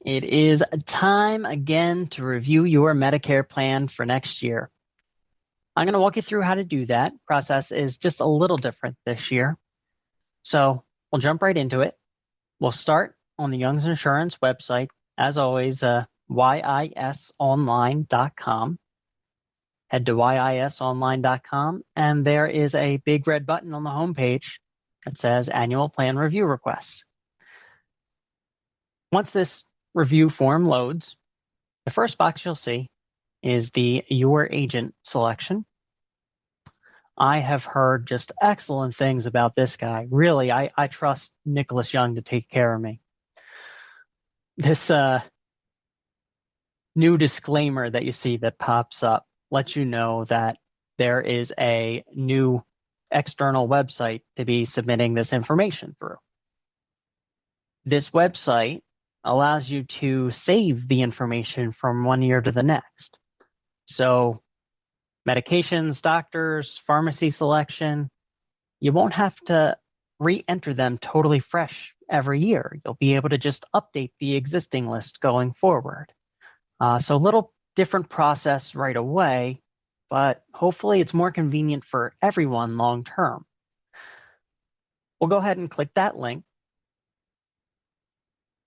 It is time again to review your Medicare plan for next year. I'm going to walk you through how to do that. Process is just a little different this year. So we'll jump right into it. We'll start on the Young's Insurance website, as always, yisonline.com. Head to yisonline.com, and there is a big red button on the homepage that says Annual Plan Review Request. Once this review form loads, the first box you'll see is the Your Agent selection. I have heard just excellent things about this guy. Really, I trust Nicholas Young to take care of me. This new disclaimer that you see that pops up lets you know that there is a new external website to be submitting this information through. This website allows you to save the information from one year to the next. So medications, doctors, pharmacy selection, you won't have to re-enter them totally fresh every year. You'll be able to just update the existing list going forward. So a little different process right away, but hopefully it's more convenient for everyone long term. We'll go ahead and click that link,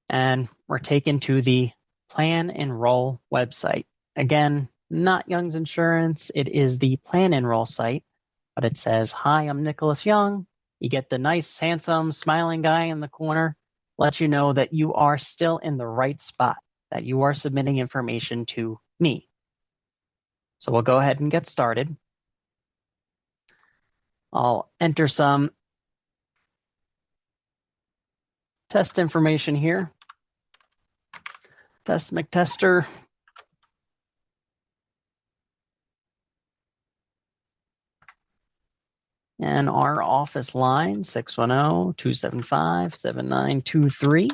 and we're taken to the Plan Enroll website. Again, not Young's Insurance, it is the Plan Enroll site, but it says, "Hi, I'm Nicholas Young." You get the nice, handsome, smiling guy in the corner, let you know that you are still in the right spot, that you are submitting information to me. So we'll go ahead and get started. I'll enter some test information here. Test McTester. And our office line, 610-275-7923.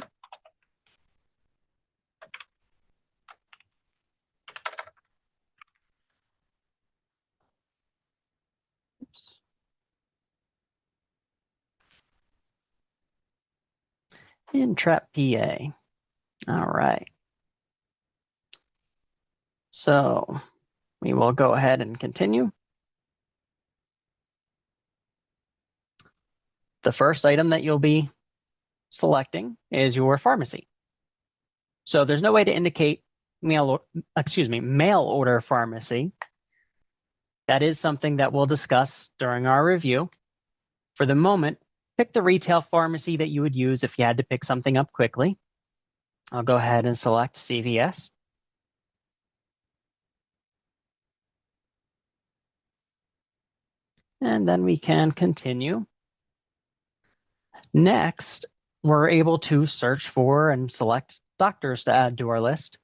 Oops. In Trap, PA. All right. So we will go ahead and continue. The first item that you'll be selecting is your pharmacy. So there's no way to indicate mail order pharmacy. That is something that we'll discuss during our review. For the moment, pick the retail pharmacy that you would use if you had to pick something up quickly. I'll go ahead and select CVS. And then we can continue. Next, we're able to search for and select doctors to add to our list.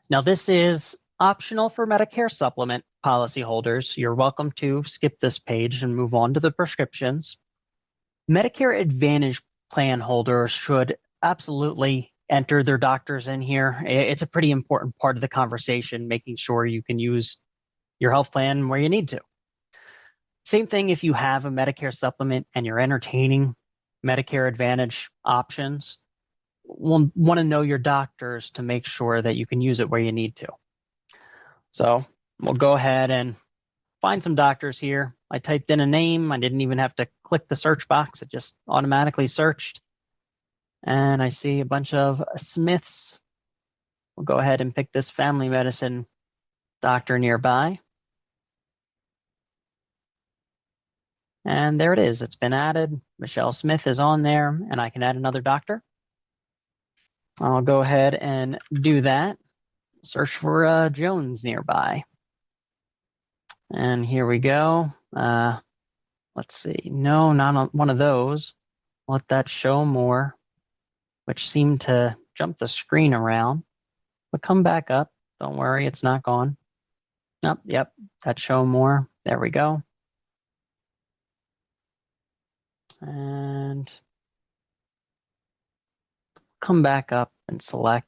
Now, this is optional for Medicare supplement policyholders. You're welcome to skip this page and move on to the prescriptions. Medicare Advantage plan holders should absolutely enter their doctors in here. It's a pretty important part of the conversation, making sure you can use your health plan where you need to. Same thing if you have a Medicare supplement and you're entertaining Medicare Advantage options. We'll want to know your doctors to make sure that you can use it where you need to. So we'll go ahead and find some doctors here. I typed in a name. I didn't even have to click the search box. It just automatically searched. And I see a bunch of Smiths. We'll go ahead and pick this family medicine doctor nearby. And there it is. It's been added. Michelle Smith is on there, and I can add another doctor. I'll go ahead and do that. Search for Jones nearby. And here we go. Let's see. No, not one of those. Let that show more, which seemed to jump the screen around. But come back up. Don't worry, it's not gone. Nope, yep, that show more. There we go. And come back up and select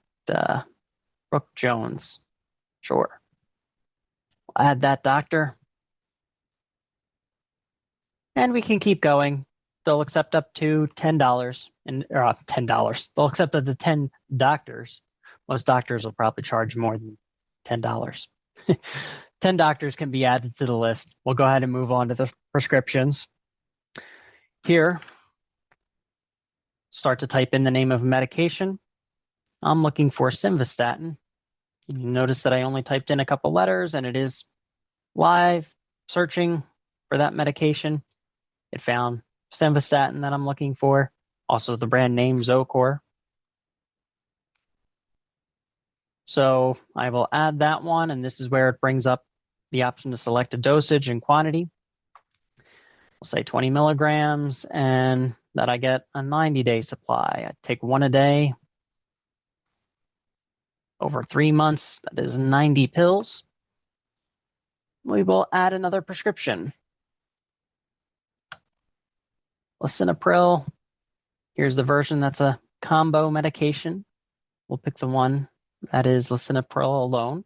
Brooke Jones. Sure. I'll add that doctor. And we can keep going. They'll accept up to $10 and $10. They'll accept up to 10 doctors. Most doctors will probably charge more than $10. 10 doctors can be added to the list. We'll go ahead and move on to the prescriptions. Here, start to type in the name of a medication. I'm looking for simvastatin. You notice that I only typed in a couple letters and it is live searching for that medication. It found simvastatin that I'm looking for, also the brand name Zocor. So I will add that one, and this is where it brings up the option to select a dosage and quantity. We'll say 20 milligrams, and that I get a 90-day supply. I take one a day. Over 3 months, that is 90 pills. We will add another prescription. Lisinopril. Here's the version that's a combo medication. We'll pick the one that is lisinopril alone.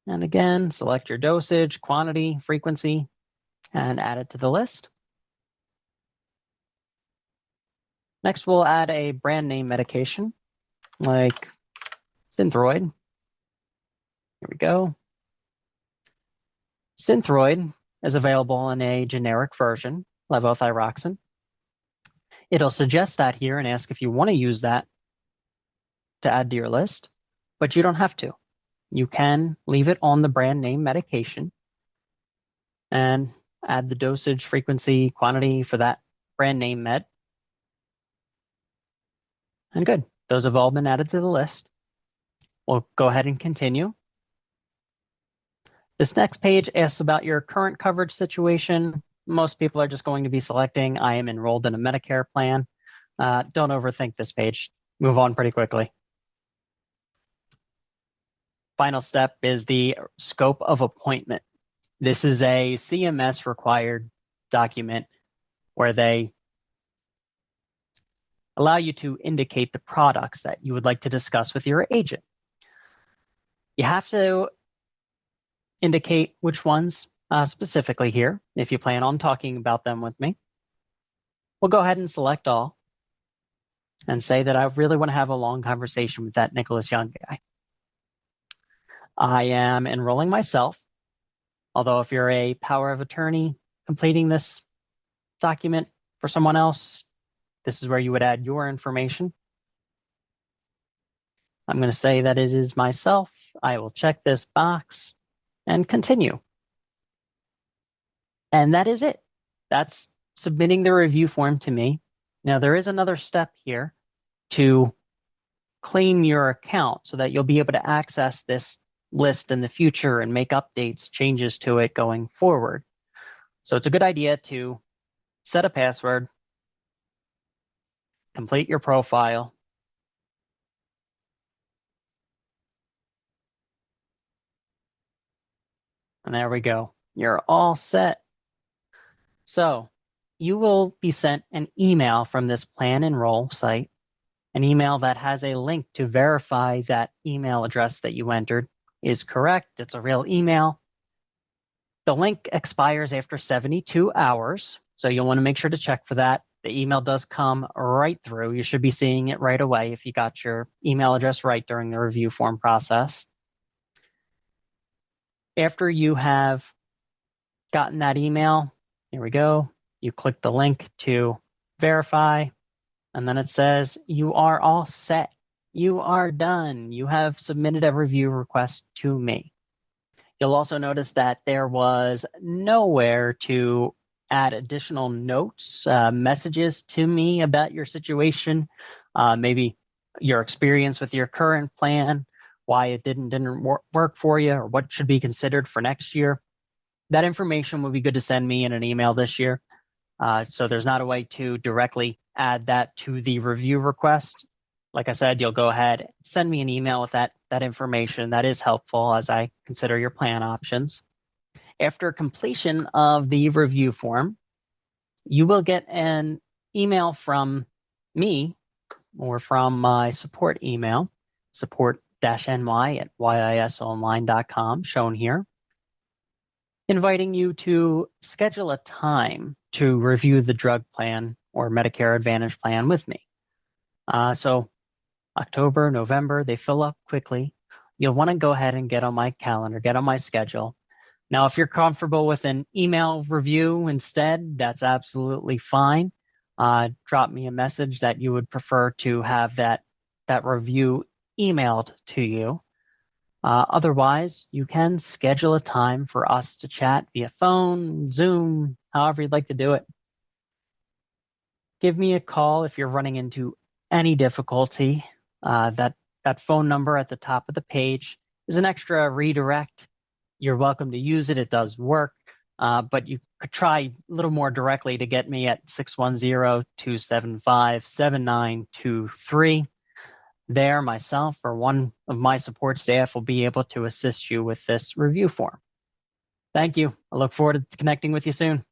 And again, select your dosage, quantity, frequency, and add it to the list. Next, we'll add a brand name medication like Synthroid. Here we go. Synthroid is available in a generic version, levothyroxine. It'll suggest that here and ask if you want to use that to add to your list, but you don't have to. You can leave it on the brand name medication and add the dosage, frequency, quantity for that brand name med. And good. Those have all been added to the list. We'll go ahead and continue. This next page asks about your current coverage situation. Most people are just going to be selecting, I am enrolled in a Medicare plan. Don't overthink this page. Move on pretty quickly. Final step is the scope of appointment. This is a CMS required document where they allow you to indicate the products that you would like to discuss with your agent. You have to indicate which ones specifically here, if you plan on talking about them with me. We'll go ahead and select all and say that I really want to have a long conversation with that Nicholas Young guy. I am enrolling myself, although if you're a power of attorney completing this document for someone else, this is where you would add your information. I'm going to say that it is myself. I will check this box and continue. And that is it. That's submitting the review form to me. Now, there is another step here to claim your account so that you'll be able to access this list in the future and make updates, changes to it going forward. So it's a good idea to set a password, complete your profile, and there we go. You're all set. So you will be sent an email from this Plan Enroll site, an email that has a link to verify that email address that you entered is correct. It's a real email. The link expires after 72 hours, so you'll want to make sure to check for that. The email does come right through. You should be seeing it right away if you got your email address right during the review form process. After you have gotten that email, here we go. You click the link to verify, and then it says you are all set. You are done. You have submitted a review request to me. You'll also notice that there was nowhere to add additional notes, messages to me about your situation, maybe your experience with your current plan, why it didn't work for you, or what should be considered for next year. That information would be good to send me in an email this year. So there's not a way to directly add that to the review request. Like I said, you'll go ahead, send me an email with that information. That is helpful as I consider your plan options. After completion of the review form, you will get an email from me or from my support email, support-ny@yisonline.com, shown here, inviting you to schedule a time to review the drug plan or Medicare Advantage plan with me. So October, November, they fill up quickly. You'll want to go ahead and get on my calendar, get on my schedule. Now, if you're comfortable with an email review instead, that's absolutely fine. Drop me a message that you would prefer to have that review emailed to you. Otherwise, you can schedule a time for us to chat via phone, Zoom, however you'd like to do it. Give me a call if you're running into any difficulty. That phone number at the top of the page is an extra redirect. You're welcome to use it. It does work, but you could try a little more directly to get me at 610-275-7923. There, myself or one of my support staff will be able to assist you with this review form. Thank you. I look forward to connecting with you soon.